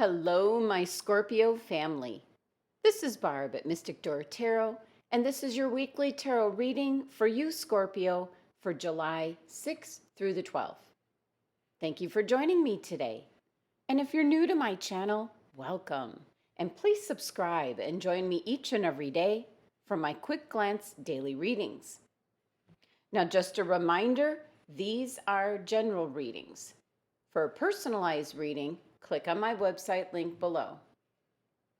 Hello, my Scorpio family. This is Barb at Mystic Door Tarot, and this is your weekly tarot reading for you, Scorpio, for July 6th through the 12th. Thank you for joining me today. And if you're new to my channel, welcome. And please subscribe and join me each and every day for my quick glance daily readings. Now, just a reminder, these are general readings. For a personalized reading, click on my website link below.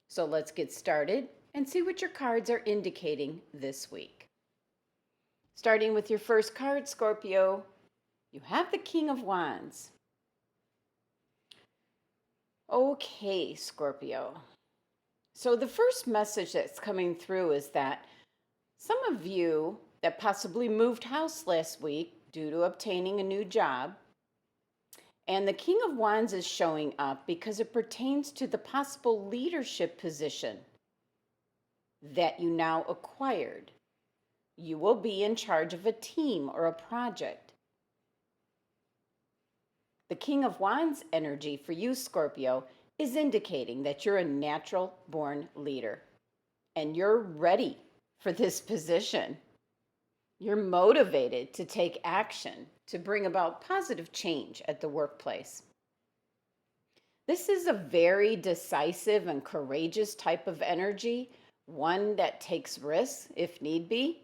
So let's get started and see what your cards are indicating this week. Starting with your first card, Scorpio, you have the King of Wands. Okay, Scorpio. So the first message that's coming through is that some of you that possibly moved house last week due to obtaining a new job, and the King of Wands is showing up because it pertains to the possible leadership position that you now acquired. You will be in charge of a team or a project. The King of Wands energy for you, Scorpio, is indicating that you're a natural born leader and you're ready for this position. You're motivated to take action to bring about positive change at the workplace. This is a very decisive and courageous type of energy, one that takes risks if need be.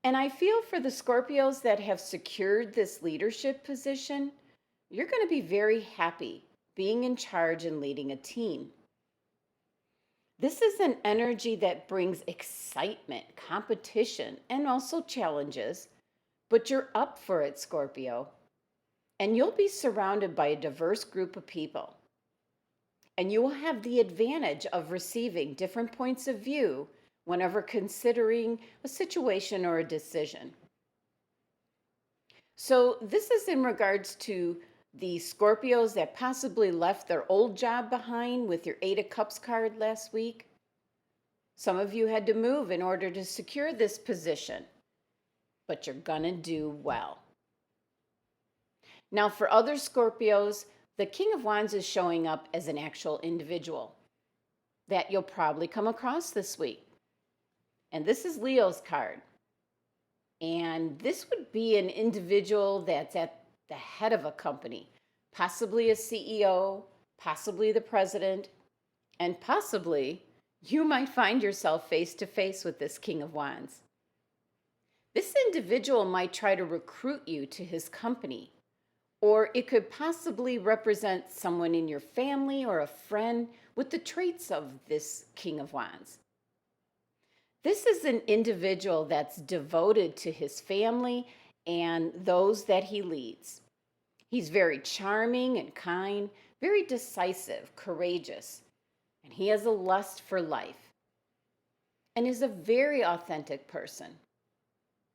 And I feel for the Scorpios that have secured this leadership position, you're going to be very happy being in charge and leading a team. This is an energy that brings excitement, competition, and also challenges, but you're up for it, Scorpio. And you'll be surrounded by a diverse group of people. And you will have the advantage of receiving different points of view whenever considering a situation or a decision. So this is in regards to the Scorpios that possibly left their old job behind with your Eight of Cups card last week. Some of you had to move in order to secure this position, but you're gonna do well. Now, for other Scorpios, the King of Wands is showing up as an actual individual that you'll probably come across this week. And this is Leo's card. And this would be an individual that's at the head of a company, possibly a CEO, possibly the president, and possibly you might find yourself face to face with this King of Wands. This individual might try to recruit you to his company, or it could possibly represent someone in your family or a friend with the traits of this King of Wands. This is an individual that's devoted to his family and those that he leads. He's very charming and kind, very decisive, courageous, and he has a lust for life and is a very authentic person.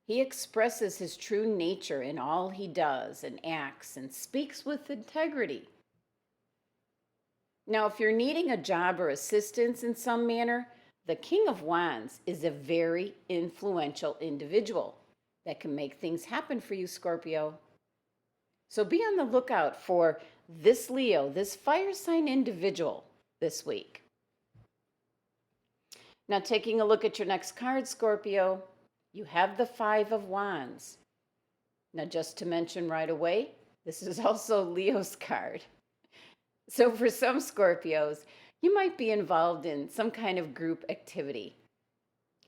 He expresses his true nature in all he does and acts and speaks with integrity. Now, if you're needing a job or assistance in some manner, the King of Wands is a very influential individual that can make things happen for you, Scorpio. So be on the lookout for this Leo, this fire sign individual this week. Now, taking a look at your next card, Scorpio, you have the Five of Wands. Now, just to mention right away, this is also Leo's card. So for some Scorpios, you might be involved in some kind of group activity.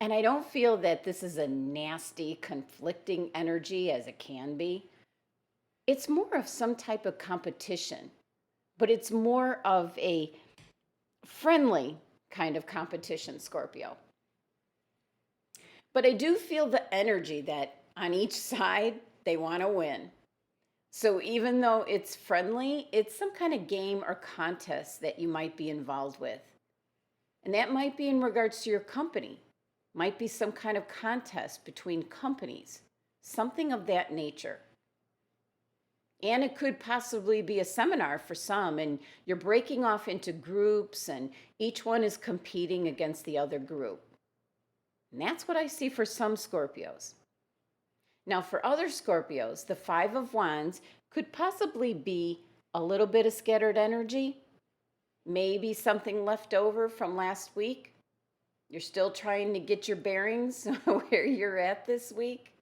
And I don't feel that this is a nasty, conflicting energy as it can be. It's more of some type of competition, but it's more of a friendly kind of competition, Scorpio. But I do feel the energy that on each side, they want to win. So even though it's friendly, it's some kind of game or contest that you might be involved with. And that might be in regards to your company. Might be some kind of contest between companies, something of that nature. And it could possibly be a seminar for some, and you're breaking off into groups, and each one is competing against the other group. And that's what I see for some Scorpios. Now, for other Scorpios, the Five of Wands could possibly be a little bit of scattered energy, Maybe something left over from last week. You're still trying to get your bearings where you're at this week.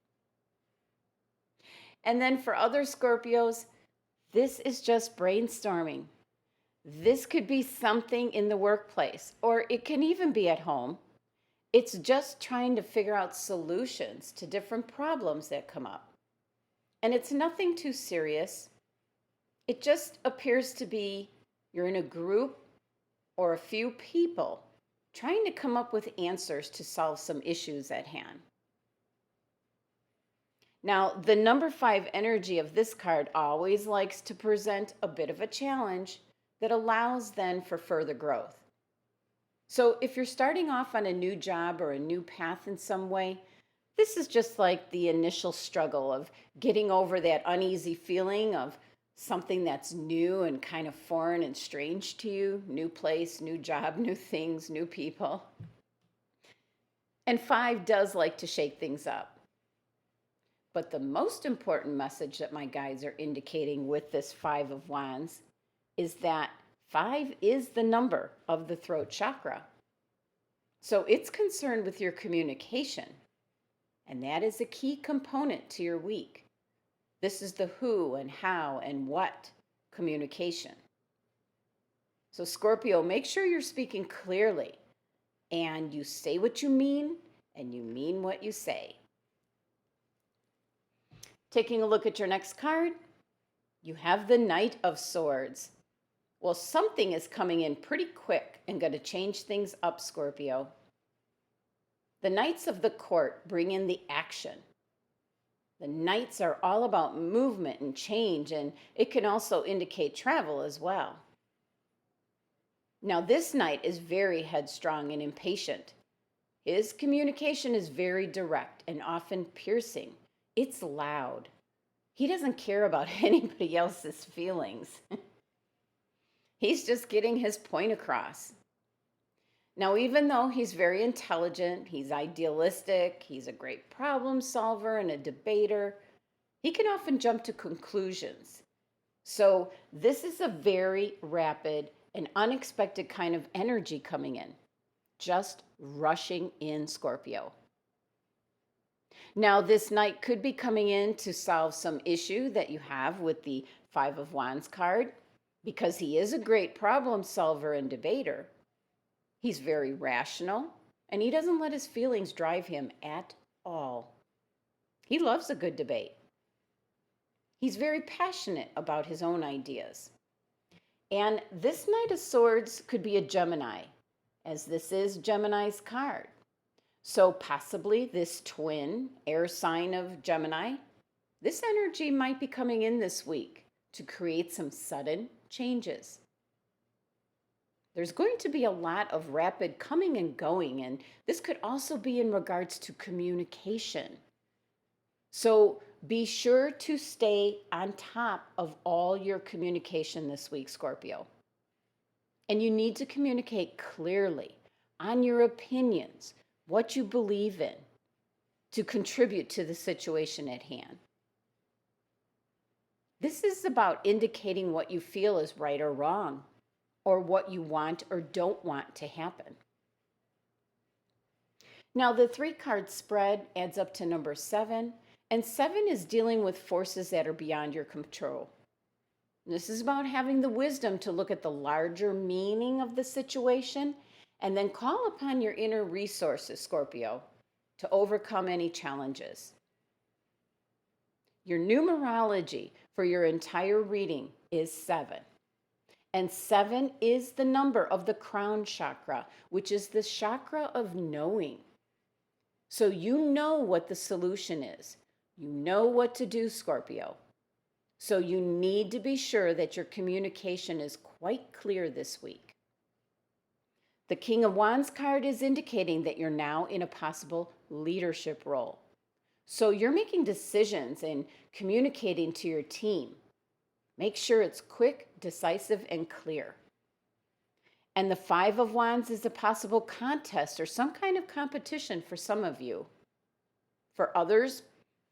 And then for other Scorpios, this is just brainstorming. This could be something in the workplace, or it can even be at home. It's just trying to figure out solutions to different problems that come up. And it's nothing too serious. It just appears to be you're in a group or a few people trying to come up with answers to solve some issues at hand. Now, the number 5 energy of this card always likes to present a bit of a challenge that allows then for further growth. So if you're starting off on a new job or a new path in some way, this is just like the initial struggle of getting over that uneasy feeling of something that's new and kind of foreign and strange to you. New place, new job, new things, new people. And 5 does like to shake things up. But the most important message that my guides are indicating with this 5 of Wands is that 5 is the number of the throat chakra. So it's concerned with your communication. And that is a key component to your week. This is the who and how and what communication. So Scorpio, make sure you're speaking clearly and you say what you mean and you mean what you say. Taking a look at your next card, you have the Knight of Swords. Well, something is coming in pretty quick and going to change things up, Scorpio. The Knights of the Court bring in the action. The Knights are all about movement and change, and it can also indicate travel as well. Now, this Knight is very headstrong and impatient. His communication is very direct and often piercing. It's loud. He doesn't care about anybody else's feelings. He's just getting his point across. Now, even though he's very intelligent, he's idealistic, he's a great problem solver and a debater, he can often jump to conclusions. So this is a very rapid and unexpected kind of energy coming in, just rushing in, Scorpio. Now, this Knight could be coming in to solve some issue that you have with the 5 of Wands card, because he is a great problem solver and debater. He's very rational, and he doesn't let his feelings drive him at all. He loves a good debate. He's very passionate about his own ideas. And this Knight of Swords could be a Gemini, as this is Gemini's card. So possibly this twin air sign of Gemini, this energy might be coming in this week to create some sudden changes. There's going to be a lot of rapid coming and going, and this could also be in regards to communication. So be sure to stay on top of all your communication this week, Scorpio. And you need to communicate clearly on your opinions, what you believe in, to contribute to the situation at hand. This is about indicating what you feel is right or wrong, or what you want or don't want to happen. Now, the 3-card spread adds up to number 7, and 7 is dealing with forces that are beyond your control. This is about having the wisdom to look at the larger meaning of the situation and then call upon your inner resources, Scorpio, to overcome any challenges. Your numerology for your entire reading is 7. And 7 is the number of the crown chakra, which is the chakra of knowing. So you know what the solution is. You know what to do, Scorpio. So you need to be sure that your communication is quite clear this week. The King of Wands card is indicating that you're now in a possible leadership role. So you're making decisions and communicating to your team. Make sure it's quick, decisive, and clear. And the 5 of Wands is a possible contest or some kind of competition for some of you. For others,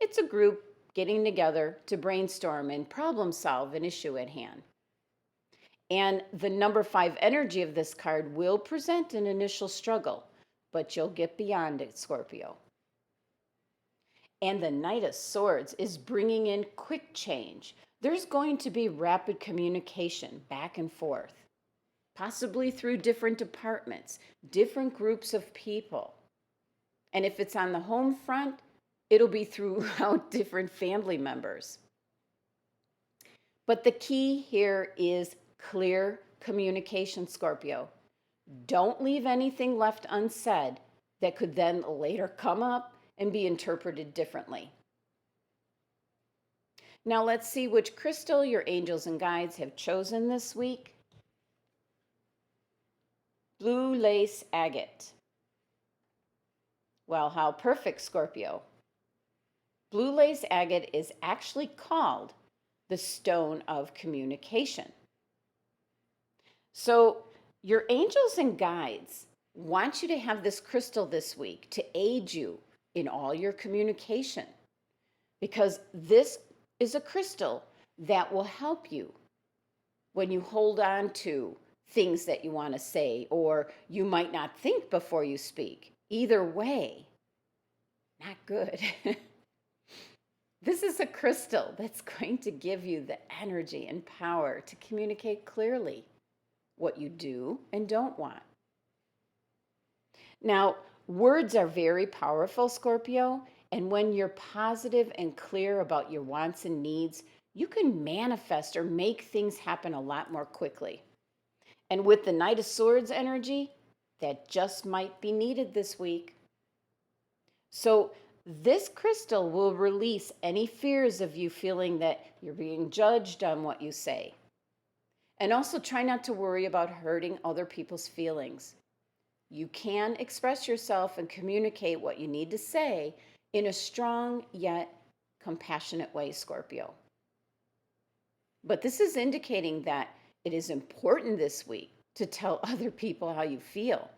it's a group getting together to brainstorm and problem solve an issue at hand. And the number 5 energy of this card will present an initial struggle, but you'll get beyond it, Scorpio. And the Knight of Swords is bringing in quick change. There's going to be rapid communication back and forth, possibly through different departments, different groups of people. And if it's on the home front, it'll be throughout different family members. But the key here is clear communication, Scorpio. Don't leave anything left unsaid that could then later come up and be interpreted differently. Now let's see which crystal your angels and guides have chosen this week. Blue lace agate. Well, how perfect, Scorpio. Blue lace agate is actually called the stone of communication. So your angels and guides want you to have this crystal this week to aid you in all your communication, because this is a crystal that will help you when you hold on to things that you want to say, or you might not think before you speak. Either way, not good. This is a crystal that's going to give you the energy and power to communicate clearly what you do and don't want. Now, words are very powerful, Scorpio, and when you're positive and clear about your wants and needs, you can manifest or make things happen a lot more quickly. And with the Knight of Swords energy, that just might be needed this week. So this crystal will release any fears of you feeling that you're being judged on what you say. And also try not to worry about hurting other people's feelings. You can express yourself and communicate what you need to say in a strong yet compassionate way, Scorpio. But this is indicating that it is important this week to tell other people how you feel.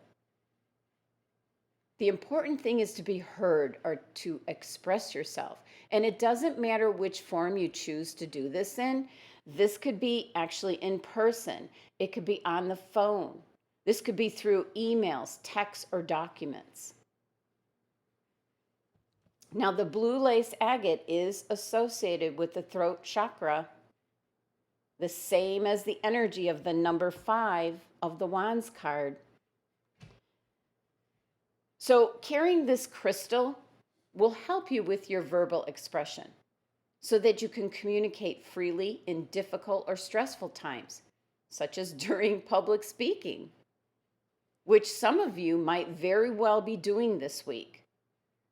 The important thing is to be heard or to express yourself. And it doesn't matter which form you choose to do this in. This could be actually in person. It could be on the phone. This could be through emails, texts, or documents. Now, the blue lace agate is associated with the throat chakra, the same as the energy of the number 5 of the Wands card. So carrying this crystal will help you with your verbal expression so that you can communicate freely in difficult or stressful times, such as during public speaking, which some of you might very well be doing this week.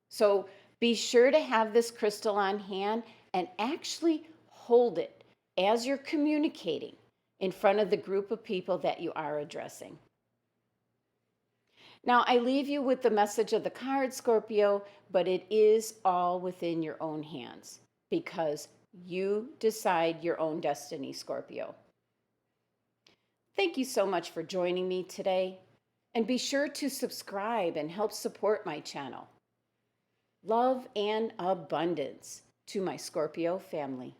So be sure to have this crystal on hand and actually hold it as you're communicating in front of the group of people that you are addressing. Now, I leave you with the message of the card, Scorpio, but it is all within your own hands because you decide your own destiny, Scorpio. Thank you so much for joining me today, and be sure to subscribe and help support my channel. Love and abundance to my Scorpio family.